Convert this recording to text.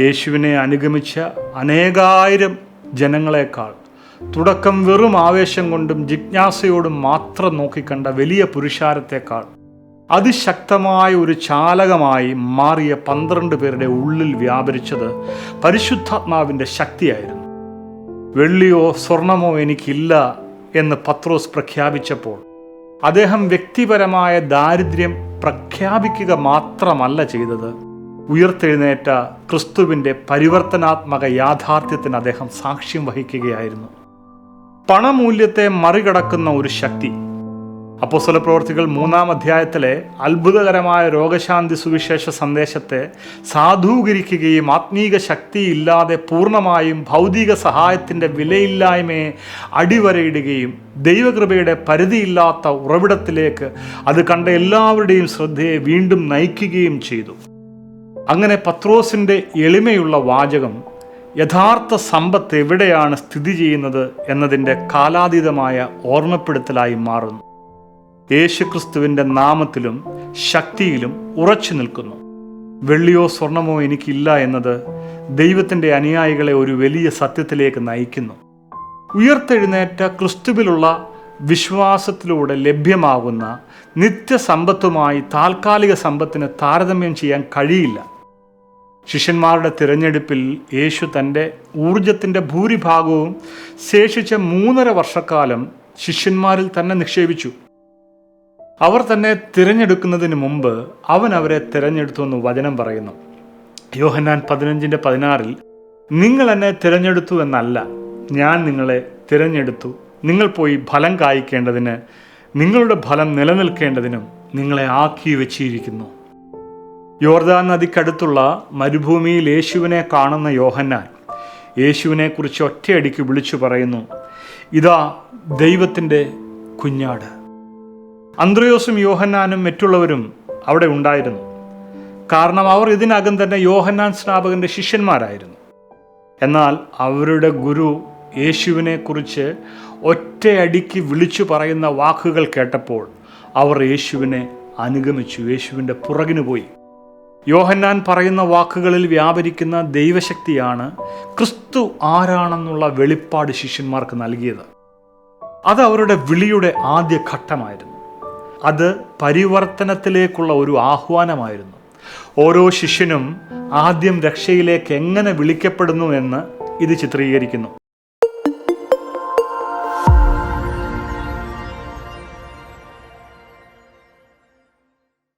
യേശുവിനെ അനുഗമിച്ച അനേകായിരം ജനങ്ങളെക്കാൾ തുടക്കം വെറും ആവേശം കൊണ്ടും ജിജ്ഞാസയോടും മാത്രം നോക്കിക്കണ്ട വലിയ പുരുഷാരത്തെക്കാൾ അതിശക്തമായ ഒരു ചാലകമായി മാറിയ 12 പേരുടെ ഉള്ളിൽ വ്യാപരിച്ചത് പരിശുദ്ധാത്മാവിൻ്റെ ശക്തിയായിരുന്നു. വെള്ളിയോ സ്വർണമോ എനിക്കില്ല എന്ന് പത്രോസ് പ്രഖ്യാപിച്ചപ്പോൾ അദ്ദേഹം വ്യക്തിപരമായ ദാരിദ്ര്യം പ്രഖ്യാപിക്കുക മാത്രമല്ല ചെയ്തത്, ഉയർത്തെഴുന്നേറ്റ ക്രിസ്തുവിൻ്റെ പരിവർത്തനാത്മക യാഥാർത്ഥ്യത്തിന് അദ്ദേഹം സാക്ഷ്യം വഹിക്കുകയായിരുന്നു. പണമൂല്യത്തെ മറികടക്കുന്ന ഒരു ശക്തി. അപ്പോസ്തലപ്രവൃത്തികൾ 3-ാം അധ്യായത്തിലെ അത്ഭുതകരമായ രോഗശാന്തി സുവിശേഷ സന്ദേശത്തെ സാധൂകരിക്കുകയും ആത്മീക ശക്തിയില്ലാതെ പൂർണ്ണമായും ഭൗതിക സഹായത്തിൻ്റെ വിലയില്ലായ്മയെ അടിവരയിടുകയും ദൈവകൃപയുടെ പരിധിയില്ലാത്ത ഉറവിടത്തിലേക്ക് അത് കണ്ട എല്ലാവരുടെയും ശ്രദ്ധയെ വീണ്ടും നയിക്കുകയും ചെയ്തു. അങ്ങനെ പത്രോസിൻ്റെ എളിമയുള്ള വാചകം യഥാർത്ഥ സമ്പത്ത് എവിടെയാണ് സ്ഥിതി ചെയ്യുന്നത് എന്നതിൻ്റെ കാലാതീതമായ ഓർമ്മപ്പെടുത്തലായി മാറുന്നു. യേശുക്രിസ്തുവിൻ്റെ നാമത്തിലും ശക്തിയിലും ഉറച്ചു നിൽക്കുന്നു. വെള്ളിയോ സ്വർണമോ എനിക്കില്ല എന്നത് ദൈവത്തിൻ്റെ അനുയായികളെ ഒരു വലിയ സത്യത്തിലേക്ക് നയിക്കുന്നു. ഉയർത്തെഴുന്നേറ്റ ക്രിസ്തുവിലുള്ള വിശ്വാസത്തിലൂടെ ലഭ്യമാകുന്ന നിത്യസമ്പത്തുമായി താൽക്കാലിക സമ്പത്തിന് താരതമ്യം ചെയ്യാൻ കഴിയില്ല. ശിഷ്യന്മാരുടെ തിരഞ്ഞെടുപ്പിൽ യേശു തൻ്റെ ഊർജത്തിൻ്റെ ഭൂരിഭാഗവും ശേഷിച്ച 3.5 വർഷക്കാലം ശിഷ്യന്മാരിൽ തന്നെ നിക്ഷേപിച്ചു. അവർ തന്നെ തിരഞ്ഞെടുക്കുന്നതിന് മുമ്പ് അവൻ അവരെ തിരഞ്ഞെടുത്തു എന്ന് വചനം പറയുന്നു. യോഹന്നാൻ 15:16 നിങ്ങൾ എന്നെ തിരഞ്ഞെടുത്തു എന്നല്ല, ഞാൻ നിങ്ങളെ തിരഞ്ഞെടുത്തു, നിങ്ങൾ പോയി ഫലം കായ്ക്കേണ്ടതിന്, നിങ്ങളുടെ ഫലം നിലനിൽക്കേണ്ടതിനും നിങ്ങളെ ആക്കി വെച്ചിരിക്കുന്നു. യോർദാൻ നദിക്കടുത്തുള്ള മരുഭൂമിയിൽ യേശുവിനെ കാണുന്ന യോഹന്നാൻ യേശുവിനെക്കുറിച്ച് ഒറ്റയടിക്ക് വിളിച്ചു പറയുന്നു, ഇതാ ദൈവത്തിൻ്റെ കുഞ്ഞാട്. അന്ത്രയോസും യോഹന്നാനും മറ്റുള്ളവരും അവിടെ ഉണ്ടായിരുന്നു. കാരണം അവർ ഇതിനകം തന്നെ യോഹന്നാൻ സ്നാപകൻ്റെ ശിഷ്യന്മാരായിരുന്നു. എന്നാൽ അവരുടെ ഗുരു യേശുവിനെക്കുറിച്ച് ഒറ്റയടിക്ക് വിളിച്ചു പറയുന്ന വാക്കുകൾ കേട്ടപ്പോൾ അവർ യേശുവിനെ അനുഗമിച്ചു, യേശുവിൻ്റെ പുറകിന് പോയി. യോഹന്നാൻ പറയുന്ന വാക്കുകളിൽ വ്യാപരിക്കുന്ന ദൈവശക്തിയാണ് ക്രിസ്തു ആരാണെന്നുള്ള വെളിപ്പാട് ശിഷ്യന്മാർക്ക് നൽകിയത്. അത് അവരുടെ വിളിയുടെ ആദ്യ ഘട്ടമായിരുന്നു. അത് പരിവർത്തനത്തിലേക്കുള്ള ഒരു ആഹ്വാനമായിരുന്നു. ഓരോ ശിഷ്യനും ആദ്യം രക്ഷയിലേക്ക് എങ്ങനെ വിളിക്കപ്പെടുന്നു എന്ന് ഇത് ചിത്രീകരിക്കുന്നു.